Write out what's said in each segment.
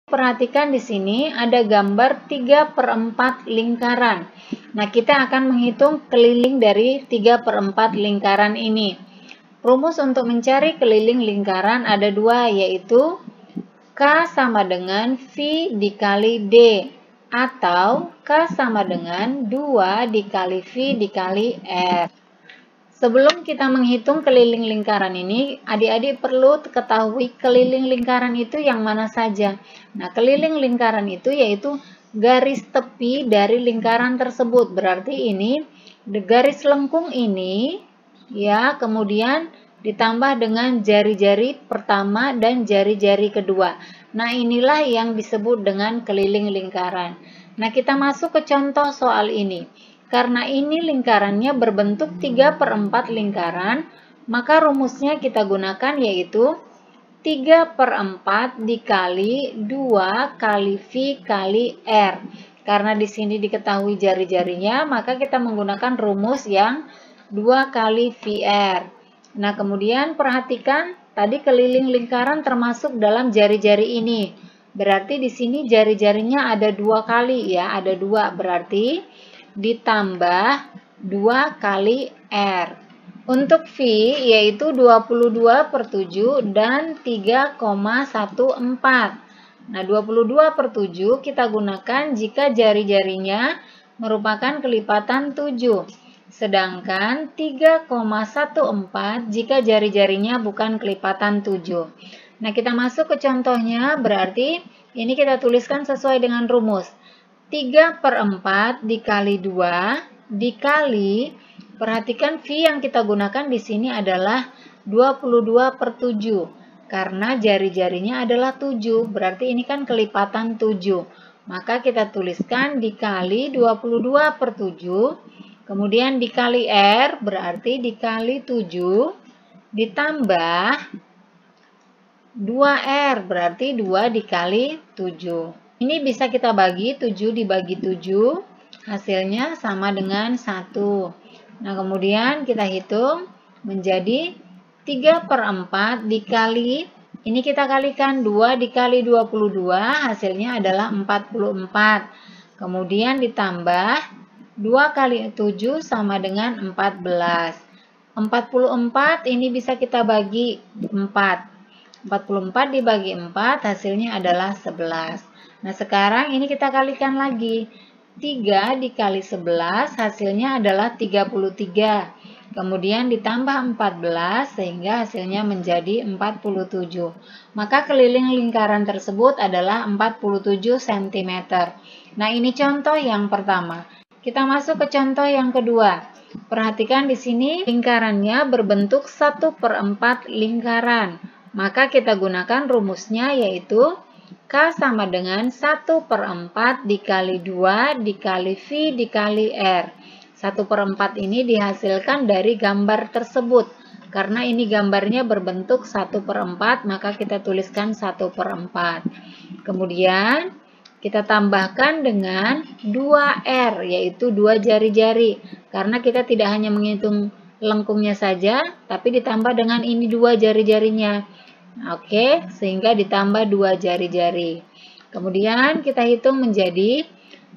Perhatikan di sini ada gambar 3/4 lingkaran. Nah, kita akan menghitung keliling dari 3/4 lingkaran ini. Rumus untuk mencari keliling lingkaran ada dua, yaitu K sama dengan V dikali D, atau K sama dengan 2 dikali V dikali R. Sebelum kita menghitung keliling lingkaran ini, adik-adik perlu ketahui keliling lingkaran itu yang mana saja. Nah, keliling lingkaran itu yaitu garis tepi dari lingkaran tersebut. Berarti ini garis lengkung ini, ya, kemudian ditambah dengan jari-jari pertama dan jari-jari kedua. Nah, inilah yang disebut dengan keliling lingkaran. Nah, kita masuk ke contoh soal ini. Karena ini lingkarannya berbentuk 3/4 lingkaran, maka rumusnya kita gunakan yaitu 3/4 dikali 2 kali V kali R. Karena di sini diketahui jari-jarinya, maka kita menggunakan rumus yang 2 kali VR. Nah, kemudian perhatikan tadi keliling lingkaran termasuk dalam jari-jari ini. Berarti di sini jari-jarinya ada 2 kali ya, ada 2, berarti ditambah 2 kali R. Untuk V yaitu 22/7 dan 3,14. Nah, 22/7 kita gunakan jika jari-jarinya merupakan kelipatan 7. Sedangkan 3,14 jika jari-jarinya bukan kelipatan 7. Nah, kita masuk ke contohnya, berarti ini kita tuliskan sesuai dengan rumus. 3/4 dikali 2 dikali, perhatikan V yang kita gunakan di sini adalah 22/7 karena jari-jarinya adalah 7, berarti ini kan kelipatan 7. Maka kita tuliskan dikali 22/7, kemudian dikali R berarti dikali 7 ditambah 2R berarti 2 dikali 7. Ini bisa kita bagi, 7 dibagi 7, hasilnya sama dengan 1. Nah, kemudian kita hitung menjadi 3/4 dikali, ini kita kalikan 2 dikali 22, hasilnya adalah 44. Kemudian ditambah 2 kali 7 sama dengan 14. 44 ini bisa kita bagi 4. 44 dibagi 4 hasilnya adalah 11. Nah, sekarang ini kita kalikan lagi. 3 dikali 11 hasilnya adalah 33. Kemudian ditambah 14 sehingga hasilnya menjadi 47. Maka keliling lingkaran tersebut adalah 47 cm. Nah, ini contoh yang pertama. Kita masuk ke contoh yang kedua. Perhatikan di sini lingkarannya berbentuk 1/4 lingkaran. Maka kita gunakan rumusnya yaitu K sama dengan 1/4 dikali 2 dikali V dikali R. 1/4 ini dihasilkan dari gambar tersebut. Karena ini gambarnya berbentuk 1/4, maka kita tuliskan 1/4. Kemudian kita tambahkan dengan 2R, yaitu 2 jari-jari. Karena kita tidak hanya menghitung lengkungnya saja, tapi ditambah dengan ini 2 jari-jarinya. Oke, sehingga ditambah 2 jari-jari. Kemudian kita hitung menjadi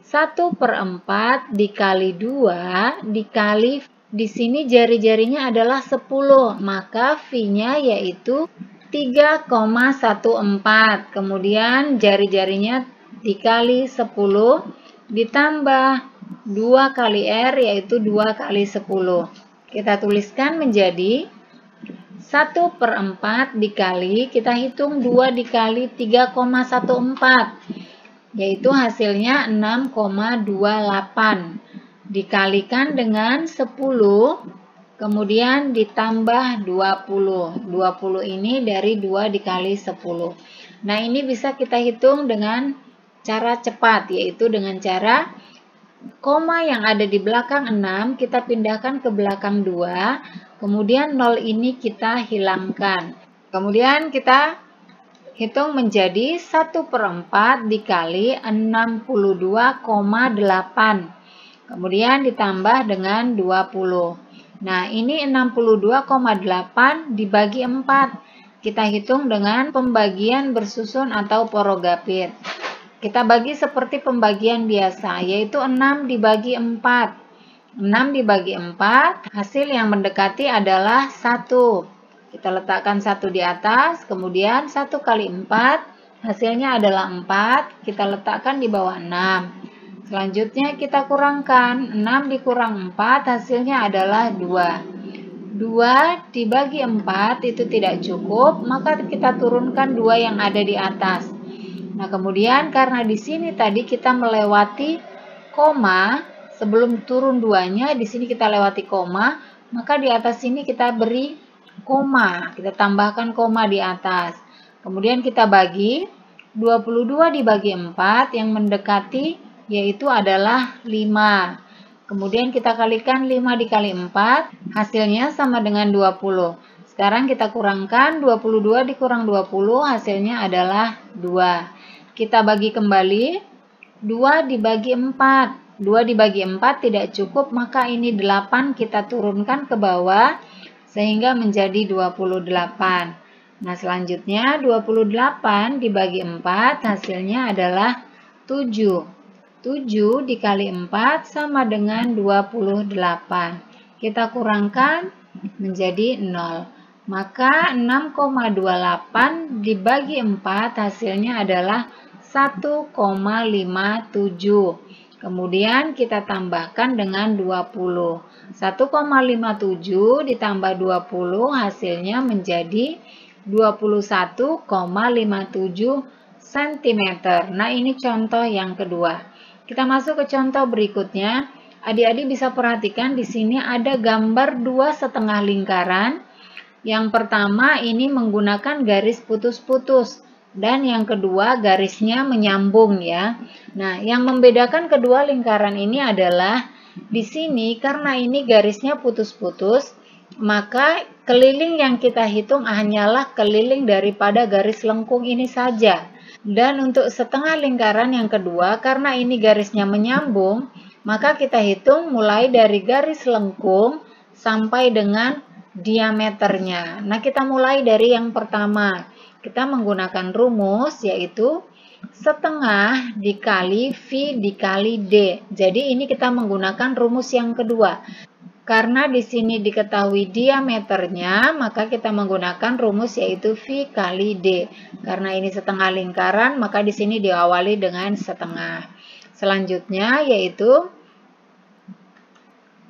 1/4 dikali 2 dikali, di sini jari-jarinya adalah 10, maka V-nya yaitu 3,14. Kemudian jari-jarinya dikali 10 ditambah 2 kali R yaitu 2 kali 10. Kita tuliskan menjadi 1/4 dikali, kita hitung 2 dikali 3,14, yaitu hasilnya 6,28. Dikalikan dengan 10, kemudian ditambah 20. 20 ini dari 2 dikali 10. Nah, ini bisa kita hitung dengan cara cepat, yaitu dengan cara koma yang ada di belakang 6 kita pindahkan ke belakang 2, kemudian 0 ini kita hilangkan. Kemudian kita hitung menjadi 1/4 dikali 62,8. Kemudian ditambah dengan 20. Nah, ini 62,8 dibagi 4. kita hitung dengan pembagian bersusun atau porogapit. Kita bagi seperti pembagian biasa, yaitu 6 dibagi 4. 6 dibagi 4, hasil yang mendekati adalah 1. Kita letakkan 1 di atas, kemudian 1 kali 4, hasilnya adalah 4, kita letakkan di bawah 6. Selanjutnya kita kurangkan, 6 dikurang 4 hasilnya adalah 2. 2 dibagi 4 itu tidak cukup, maka kita turunkan 2 yang ada di atas. Nah, kemudian karena di sini tadi kita melewati koma, sebelum turun 2-nya, di sini kita lewati koma, maka di atas sini kita beri koma, kita tambahkan koma di atas. Kemudian kita bagi, 22 dibagi 4 yang mendekati yaitu adalah 5. Kemudian kita kalikan 5 dikali 4, hasilnya sama dengan 20. Sekarang kita kurangkan 22 dikurang 20, hasilnya adalah 2. Kita bagi kembali, 2 dibagi 4. 2 dibagi 4 tidak cukup, maka ini 8 kita turunkan ke bawah sehingga menjadi 28. Nah, selanjutnya 28 dibagi 4 hasilnya adalah 7. 7 dikali 4 sama dengan 28. Kita kurangkan menjadi 0. Maka 6,28 dibagi 4 hasilnya adalah 1,57. Kemudian kita tambahkan dengan 20. 1,57 ditambah 20 hasilnya menjadi 21,57 cm. Nah, ini contoh yang kedua. Kita masuk ke contoh berikutnya. Adik-adik bisa perhatikan di sini ada gambar 2,5 lingkaran. Yang pertama ini menggunakan garis putus-putus dan yang kedua garisnya menyambung ya. Nah, yang membedakan kedua lingkaran ini adalah di sini karena ini garisnya putus-putus, maka keliling yang kita hitung hanyalah keliling daripada garis lengkung ini saja. Dan untuk setengah lingkaran yang kedua, karena ini garisnya menyambung, maka kita hitung mulai dari garis lengkung sampai dengan diameternya. Nah, kita mulai dari yang pertama. Kita menggunakan rumus yaitu setengah dikali V dikali D. Jadi ini kita menggunakan rumus yang kedua. Karena di sini diketahui diameternya, maka kita menggunakan rumus yaitu V kali D. Karena ini setengah lingkaran, maka di sini diawali dengan setengah. Selanjutnya yaitu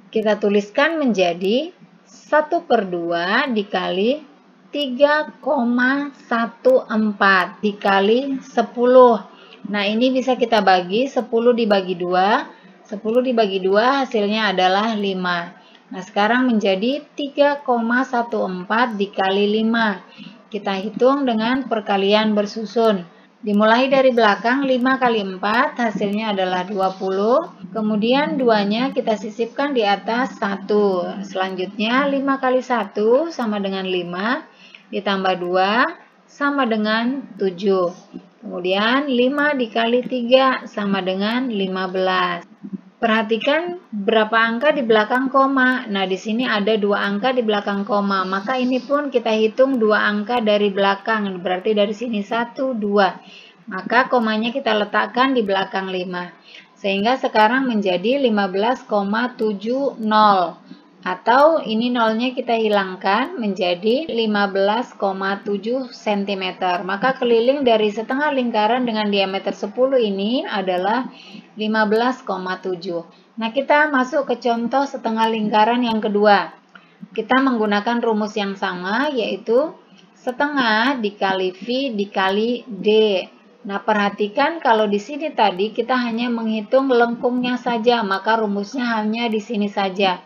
kita tuliskan menjadi 1/2 dikali 3,14 dikali 10. Nah, ini bisa kita bagi, 10 dibagi 2. 10 dibagi 2 hasilnya adalah 5. Nah, sekarang menjadi 3,14 dikali 5. Kita hitung dengan perkalian bersusun. Dimulai dari belakang, 5 kali 4 hasilnya adalah 20. Kemudian 2-nya kita sisipkan di atas 1. Selanjutnya 5 kali 1 sama dengan 5. Ditambah 2 sama dengan 7. Kemudian 5 dikali 3 sama dengan 15. Perhatikan berapa angka di belakang koma. Nah, di sini ada 2 angka di belakang koma. Maka ini pun kita hitung 2 angka dari belakang. Berarti dari sini 1, 2. Maka komanya kita letakkan di belakang 5. Sehingga sekarang menjadi 15,70. Atau ini nolnya kita hilangkan menjadi 15,7 cm. Maka keliling dari setengah lingkaran dengan diameter 10 ini adalah 15,7. Nah, kita masuk ke contoh setengah lingkaran yang kedua. Kita menggunakan rumus yang sama yaitu setengah dikali V dikali D. Nah, perhatikan kalau di sini tadi kita hanya menghitung lengkungnya saja, maka rumusnya hanya di sini saja.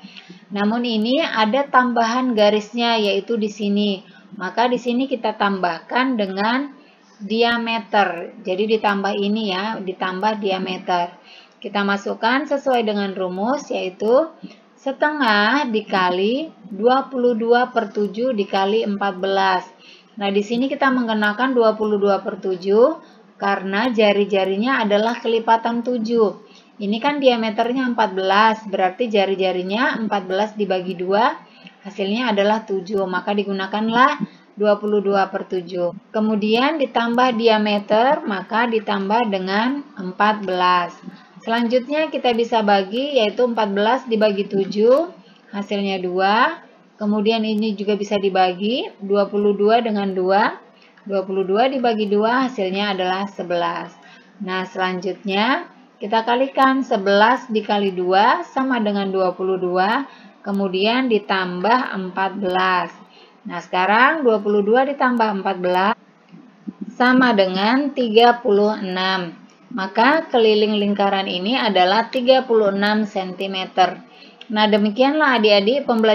Namun ini ada tambahan garisnya yaitu di sini. Maka di sini kita tambahkan dengan diameter. Jadi ditambah ini ya, ditambah diameter. Kita masukkan sesuai dengan rumus yaitu setengah dikali 22/7 dikali 14. Nah, di sini kita menggunakan 22/7 karena jari-jarinya adalah kelipatan 7. Ini kan diameternya 14, berarti jari-jarinya 14 dibagi 2, hasilnya adalah 7. Maka digunakanlah 22/7. Kemudian ditambah diameter, maka ditambah dengan 14. Selanjutnya kita bisa bagi, yaitu 14 dibagi 7, hasilnya 2. Kemudian ini juga bisa dibagi, 22 dengan 2. 22 dibagi 2 hasilnya adalah 11. Nah, selanjutnya kita kalikan 11 dikali 2 sama dengan 22, kemudian ditambah 14. Nah, sekarang 22 ditambah 14 sama dengan 36. Maka keliling lingkaran ini adalah 36 cm. Nah, demikianlah adik-adik pembelajaran